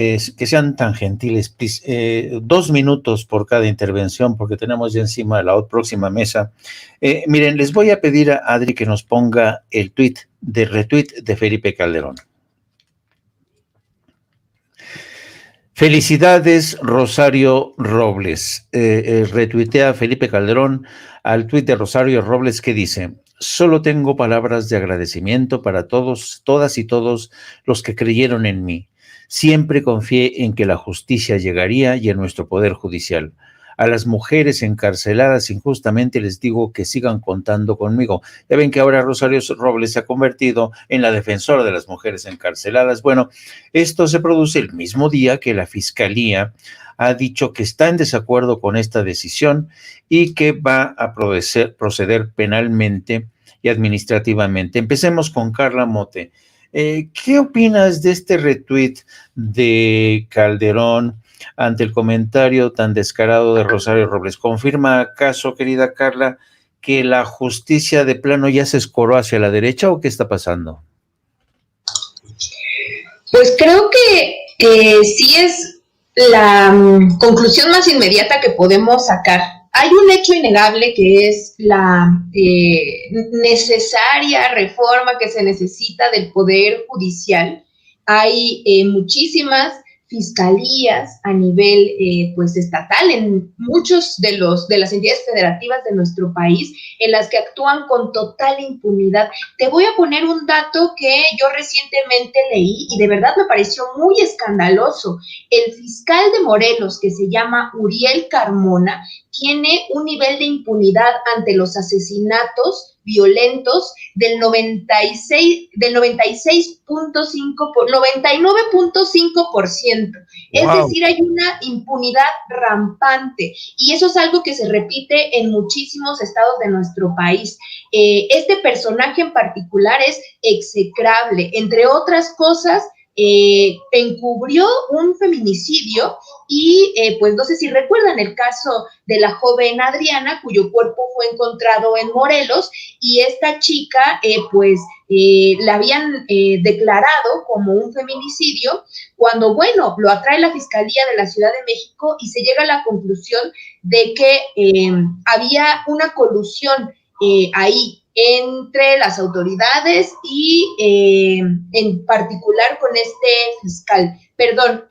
que sean tan gentiles, please, 2 minutos por cada intervención, porque tenemos ya encima la próxima mesa. Miren, les voy a pedir a Adri que nos ponga el retweet de Felipe Calderón. Felicidades, Rosario Robles. Retuitea Felipe Calderón al tuit de Rosario Robles que dice: solo tengo palabras de agradecimiento para todos, todas y todos los que creyeron en mí. Siempre confié en que la justicia llegaría y en nuestro poder judicial. A las mujeres encarceladas injustamente les digo que sigan contando conmigo. Ya ven que ahora Rosario Robles se ha convertido en la defensora de las mujeres encarceladas. Bueno, esto se produce el mismo día que la Fiscalía ha dicho que está en desacuerdo con esta decisión y que va a proceder penalmente y administrativamente. Empecemos con Carla Mote. ¿Qué opinas de este retweet de Calderón ante el comentario tan descarado de Rosario Robles? ¿Confirma acaso, querida Carla, que la justicia de plano ya se escoró hacia la derecha o qué está pasando? Pues creo que sí es la conclusión más inmediata que podemos sacar. Hay un hecho innegable que es la necesaria reforma que se necesita del Poder Judicial. Hay muchísimas fiscalías a nivel pues estatal en muchos de las entidades federativas de nuestro país en las que actúan con total impunidad. Te voy a poner un dato que yo recientemente leí y de verdad me pareció muy escandaloso. El fiscal de Morelos, que se llama Uriel Carmona, tiene un nivel de impunidad ante los asesinatos violentos del 99.5%. Es decir, hay una impunidad rampante y eso es algo que se repite en muchísimos estados de nuestro país. Este personaje en particular es execrable, entre otras cosas. Encubrió un feminicidio y pues no sé si recuerdan el caso de la joven Adriana, cuyo cuerpo fue encontrado en Morelos, y esta chica la habían declarado como un feminicidio, cuando bueno, lo atrae la Fiscalía de la Ciudad de México y se llega a la conclusión de que había una colusión ahí entre las autoridades y en particular con este fiscal. Perdón,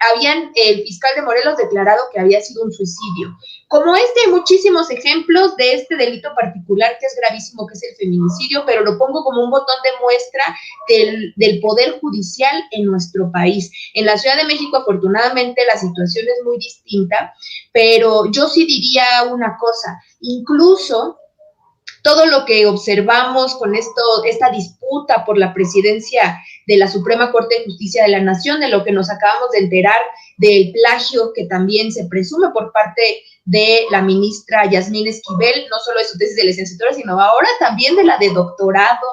el fiscal de Morelos declarado que había sido un suicidio. Como hay muchísimos ejemplos de este delito particular que es gravísimo, que es el feminicidio, pero lo pongo como un botón de muestra del Poder Judicial en nuestro país. En la Ciudad de México, afortunadamente, la situación es muy distinta, pero yo sí diría una cosa, incluso todo lo que observamos con esta disputa por la presidencia de la Suprema Corte de Justicia de la Nación, de lo que nos acabamos de enterar del plagio que también se presume por parte de la ministra Yasmín Esquivel, no solo de su tesis de licenciatura, sino ahora también de la de doctorado,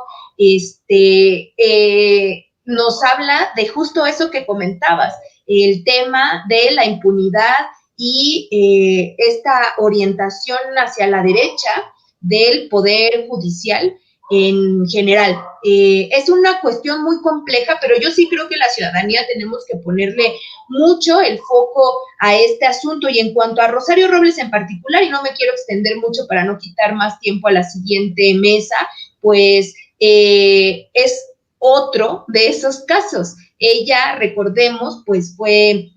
nos habla de justo eso que comentabas, el tema de la impunidad y esta orientación hacia la derecha del Poder Judicial en general. Es una cuestión muy compleja, pero yo sí creo que la ciudadanía tenemos que ponerle mucho el foco a este asunto. Y en cuanto a Rosario Robles en particular, y no me quiero extender mucho para no quitar más tiempo a la siguiente mesa, pues es otro de esos casos. Ella, recordemos, pues fue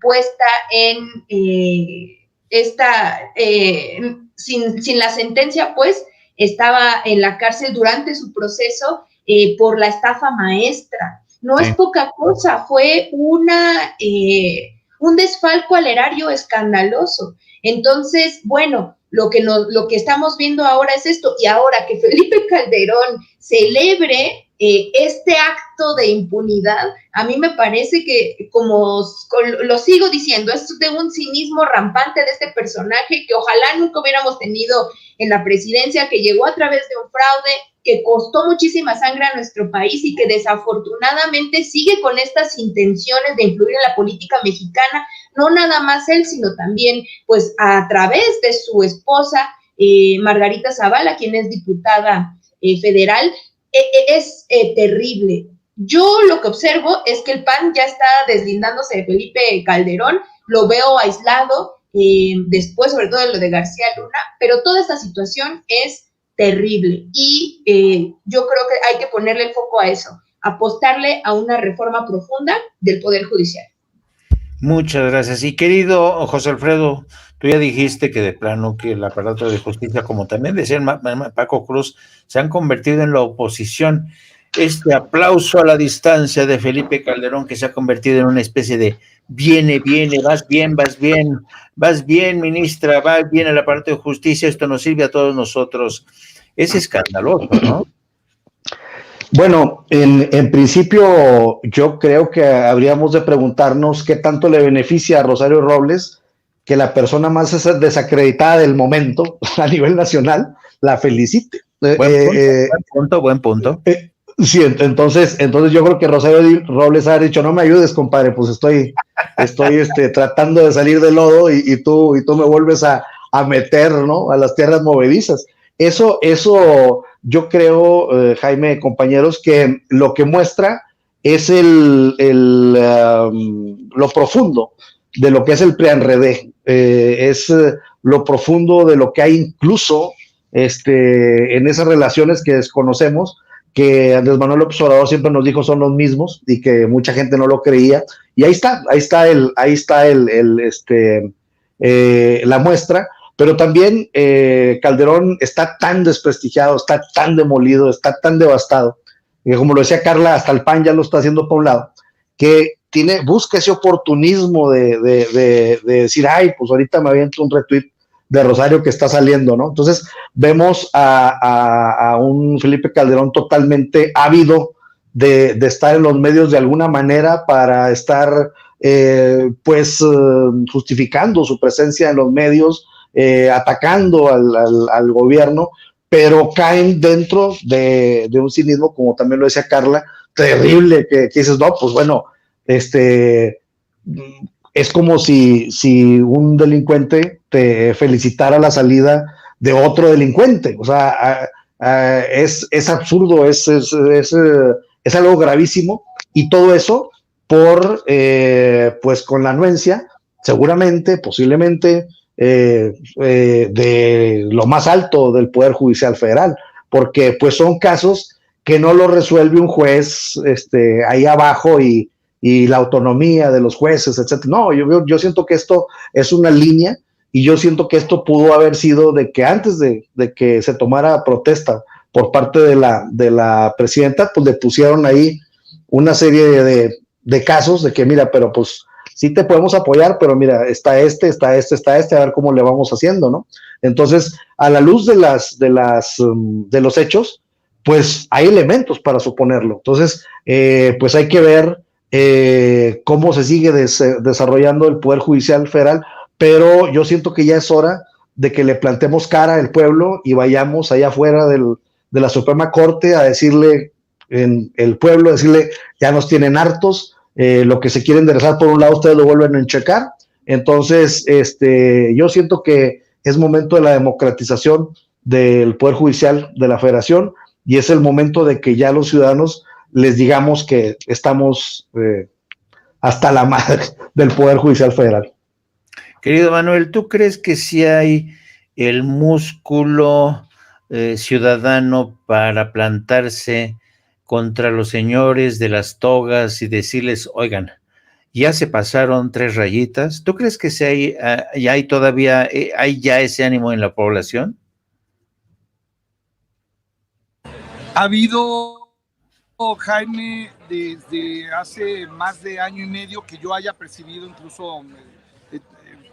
puesta en sin la sentencia, pues, estaba en la cárcel durante su proceso por la estafa maestra. No es poca cosa, fue un desfalco al erario escandaloso. Entonces, bueno, lo que estamos viendo ahora es esto, y ahora que Felipe Calderón celebre este acto de impunidad, a mí me parece que, como lo sigo diciendo, es de un cinismo rampante de este personaje que ojalá nunca hubiéramos tenido en la presidencia, que llegó a través de un fraude, que costó muchísima sangre a nuestro país y que desafortunadamente sigue con estas intenciones de influir en la política mexicana, no nada más él, sino también pues a través de su esposa Margarita Zavala, quien es diputada federal. Es terrible. Yo lo que observo es que el PAN ya está deslindándose de Felipe Calderón, lo veo aislado, después sobre todo de lo de García Luna, pero toda esta situación es terrible y yo creo que hay que ponerle el foco a eso, apostarle a una reforma profunda del Poder Judicial. Muchas gracias. Y querido José Alfredo, tú ya dijiste que de plano que el aparato de justicia, como también decía Paco Cruz, se han convertido en la oposición. Este aplauso a la distancia de Felipe Calderón, que se ha convertido en una especie de viene, vas bien, ministra, va bien el aparato de justicia, esto nos sirve a todos nosotros. Es escandaloso, ¿no? Bueno, en principio yo creo que habríamos de preguntarnos qué tanto le beneficia a Rosario Robles que la persona más desacreditada del momento a nivel nacional la felicite. Buen punto. Sí, entonces yo creo que Rosario Robles ha dicho, no me ayudes, compadre, pues estoy tratando de salir del lodo y tú me vuelves a meter, ¿no? A las tierras movedizas. Eso yo creo, Jaime, compañeros, que lo que muestra es lo profundo de lo que es el PRIANREDE, es lo profundo de lo que hay incluso en esas relaciones que desconocemos, que Andrés Manuel López Obrador siempre nos dijo son los mismos y que mucha gente no lo creía, y ahí está la muestra. Pero también Calderón está tan desprestigiado, está tan demolido, está tan devastado, que como lo decía Carla, hasta el PAN ya lo está haciendo por un lado, que busca ese oportunismo de decir, ay, pues ahorita me aviento un retweet de Rosario que está saliendo, ¿no? Entonces vemos a un Felipe Calderón totalmente ávido de estar en los medios de alguna manera para estar justificando su presencia en los medios, atacando al gobierno, pero caen dentro de un cinismo, como también lo decía Carla, terrible, que dices, no, pues bueno, es como si un delincuente te felicitara la salida de otro delincuente. O sea, es absurdo, es algo gravísimo, y todo eso pues con la anuencia, seguramente, posiblemente, de lo más alto del Poder Judicial Federal, porque pues son casos que no lo resuelve un juez ahí abajo y la autonomía de los jueces, etcétera. No, yo siento que esto es una línea, y yo siento que esto pudo haber sido de que antes de que se tomara protesta por parte de la presidenta, pues le pusieron ahí una serie de casos de que, mira, pero pues sí te podemos apoyar, pero mira, está este, a ver cómo le vamos haciendo, ¿no? Entonces, a la luz de los hechos, pues hay elementos para suponerlo. Entonces, pues hay que ver cómo se sigue desarrollando el Poder Judicial Federal, pero yo siento que ya es hora de que le plantemos cara al pueblo y vayamos allá afuera de la Suprema Corte a decirle, en el pueblo, decirle, ya nos tienen hartos, lo que se quiere enderezar por un lado, ustedes lo vuelven a enchecar. Entonces, yo siento que es momento de la democratización del Poder Judicial de la Federación, y es el momento de que ya los ciudadanos les digamos que estamos hasta la madre del Poder Judicial Federal. Querido Manuel, ¿tú crees que sí hay el músculo ciudadano para plantarse contra los señores de las togas y decirles, oigan, ya se pasaron 3 rayitas? ¿Tú crees que hay todavía, hay ya ese ánimo en la población? Ha habido, Jaime, desde hace más de año y medio que yo haya percibido, incluso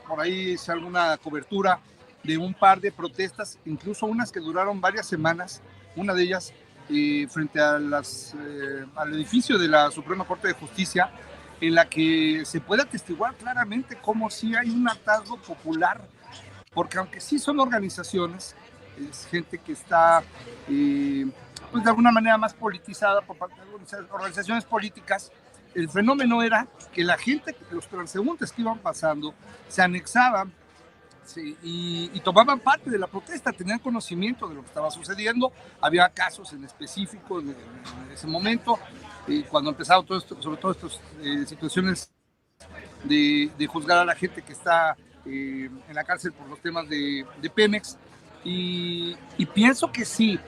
por ahí hice alguna cobertura de un par de protestas, incluso unas que duraron varias semanas, una de ellas frente a al edificio de la Suprema Corte de Justicia, en la que se puede atestiguar claramente cómo sí hay un hartazgo popular, porque aunque sí son organizaciones, es gente que está pues de alguna manera más politizada por parte de organizaciones políticas. El fenómeno era que la gente, los transeúntes que iban pasando, se anexaban y tomaban parte de la protesta, tenían conocimiento de lo que estaba sucediendo. Había casos en específico en ese momento, cuando empezaron todo esto, sobre todo estas situaciones de juzgar a la gente que está en la cárcel por los temas de Pemex, y pienso que sí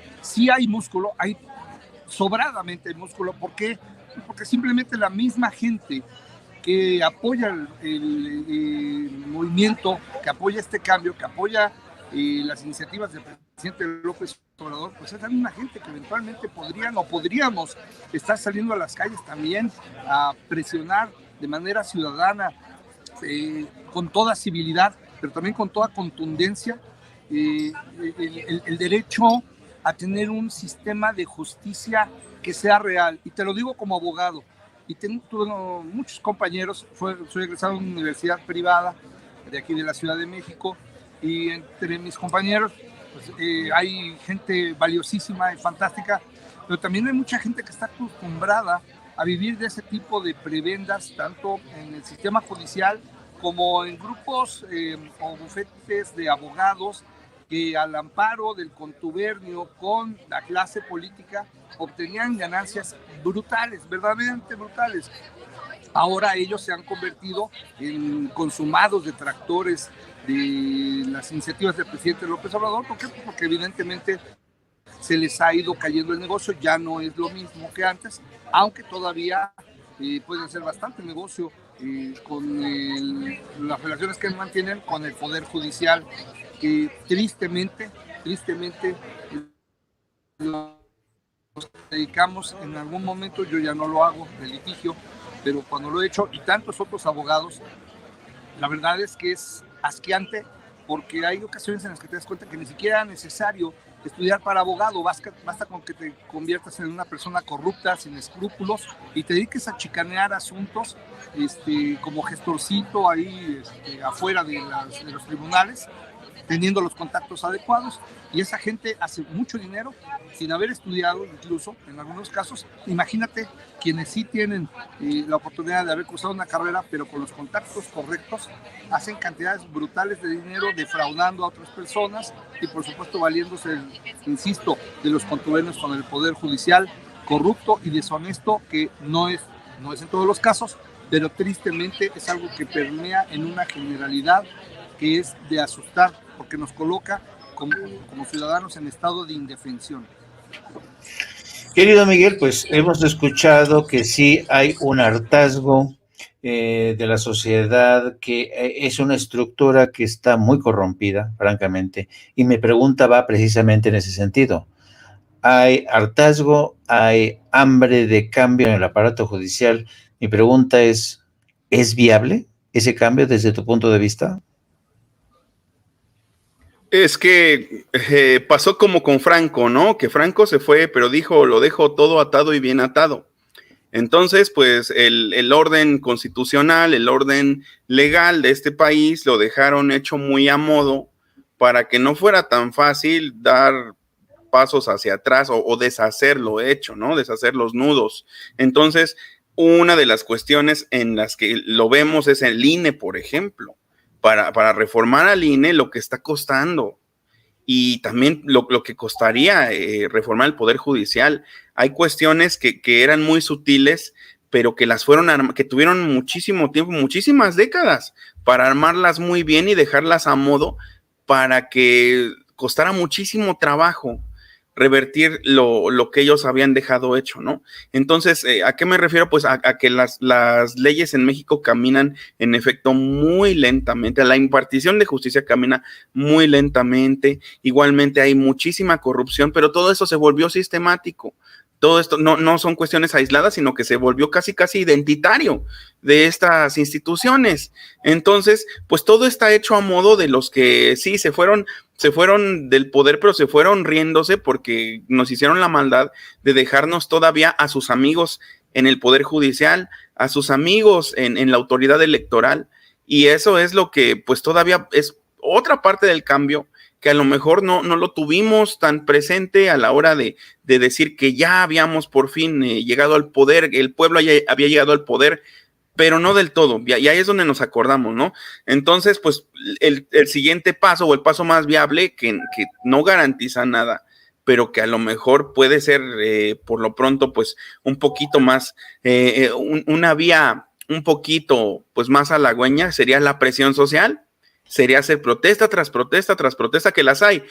hay músculo, hay sobradamente músculo. ¿Por qué? Porque simplemente la misma gente que apoya el movimiento, que apoya este cambio, que apoya las iniciativas del presidente López Obrador, pues es la misma gente que eventualmente podríamos estar saliendo a las calles también a presionar de manera ciudadana, con toda civilidad, pero también con toda contundencia, el derecho a tener un sistema de justicia que sea real. Y te lo digo como abogado, y tuve muchos compañeros, soy egresado de una universidad privada de aquí de la Ciudad de México, y entre mis compañeros pues, hay gente valiosísima y fantástica, pero también hay mucha gente que está acostumbrada a vivir de ese tipo de prebendas, tanto en el sistema judicial como en grupos o bufetes de abogados que al amparo del contubernio con la clase política obtenían ganancias brutales, verdaderamente brutales. Ahora ellos se han convertido en consumados detractores de las iniciativas del presidente López Obrador. ¿Por qué? Porque evidentemente se les ha ido cayendo el negocio, ya no es lo mismo que antes, aunque todavía pueden hacer bastante negocio con las relaciones que mantienen con el Poder Judicial, que tristemente nos dedicamos en algún momento, yo ya no lo hago, de litigio, pero cuando lo he hecho, y tantos otros abogados, la verdad es que es asqueante, porque hay ocasiones en las que te das cuenta que ni siquiera era necesario estudiar para abogado, basta con que te conviertas en una persona corrupta, sin escrúpulos, y te dediques a chicanear asuntos como gestorcito ahí afuera de los tribunales, teniendo los contactos adecuados, y esa gente hace mucho dinero sin haber estudiado, incluso en algunos casos. Imagínate quienes sí tienen la oportunidad de haber cruzado una carrera, pero con los contactos correctos, hacen cantidades brutales de dinero defraudando a otras personas y por supuesto valiéndose, insisto, de los contubernios con el Poder Judicial corrupto y deshonesto, que no es en todos los casos, pero tristemente es algo que permea en una generalidad que es de asustar, porque nos coloca como ciudadanos en estado de indefensión. Querido Miguel, pues hemos escuchado que sí hay un hartazgo de la sociedad, que es una estructura que está muy corrompida, francamente, y mi pregunta va precisamente en ese sentido. Hay hartazgo, hay hambre de cambio en el aparato judicial. Mi pregunta ¿es viable ese cambio desde tu punto de vista? Es que pasó como con Franco, ¿no? Que Franco se fue, pero dijo, lo dejo todo atado y bien atado. Entonces, pues el orden constitucional, el orden legal de este país lo dejaron hecho muy a modo para que no fuera tan fácil dar pasos hacia atrás o deshacer lo hecho, ¿no? Deshacer los nudos. Entonces, una de las cuestiones en las que lo vemos es el INE, por ejemplo. Para reformar al INE, lo que está costando, y también lo que costaría reformar el Poder Judicial. Hay cuestiones que eran muy sutiles, pero que que tuvieron muchísimo tiempo, muchísimas décadas, para armarlas muy bien y dejarlas a modo, para que costara muchísimo trabajo revertir lo que ellos habían dejado hecho, ¿no? Entonces, ¿a qué me refiero? Pues a que las leyes en México caminan en efecto muy lentamente, la impartición de justicia camina muy lentamente, igualmente hay muchísima corrupción, pero todo eso se volvió sistemático. Todo esto no son cuestiones aisladas, sino que se volvió casi identitario de estas instituciones. Entonces, pues todo está hecho a modo de los que sí se fueron del poder, pero se fueron riéndose porque nos hicieron la maldad de dejarnos todavía a sus amigos en el Poder Judicial, a sus amigos en la autoridad electoral. Y eso es lo que pues todavía es otra parte del cambio, que a lo mejor no lo tuvimos tan presente a la hora de decir que ya habíamos por fin llegado al poder, el pueblo había llegado al poder, pero no del todo, y ahí es donde nos acordamos, ¿no? Entonces, pues el siguiente paso o el paso más viable, que no garantiza nada, pero que a lo mejor puede ser por lo pronto pues un poquito más, una vía un poquito pues más halagüeña sería la presión social, sería hacer protesta tras protesta tras protesta, que las hay,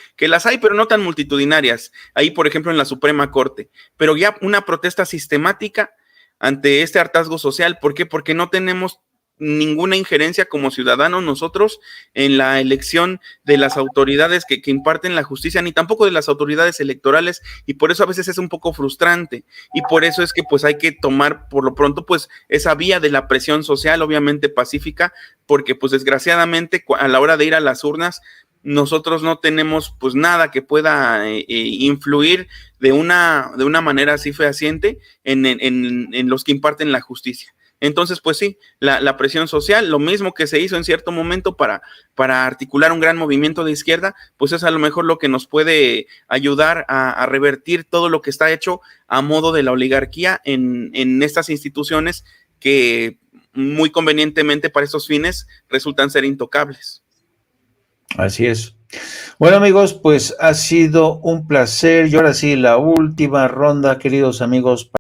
pero no tan multitudinarias, ahí por ejemplo en la Suprema Corte, pero ya una protesta sistemática ante este hartazgo social. ¿Por qué? Porque no tenemos ninguna injerencia como ciudadanos nosotros en la elección de las autoridades que imparten la justicia, ni tampoco de las autoridades electorales, y por eso a veces es un poco frustrante, y por eso es que pues hay que tomar por lo pronto pues esa vía de la presión social, obviamente pacífica, porque pues desgraciadamente a la hora de ir a las urnas nosotros no tenemos pues nada que pueda influir de una manera así fehaciente en los que imparten la justicia. Entonces, pues sí, la presión social, lo mismo que se hizo en cierto momento para articular un gran movimiento de izquierda, pues es a lo mejor lo que nos puede ayudar a revertir todo lo que está hecho a modo de la oligarquía en estas instituciones que muy convenientemente para estos fines resultan ser intocables. Así es. Bueno, amigos, pues ha sido un placer. Y ahora sí, la última ronda, queridos amigos.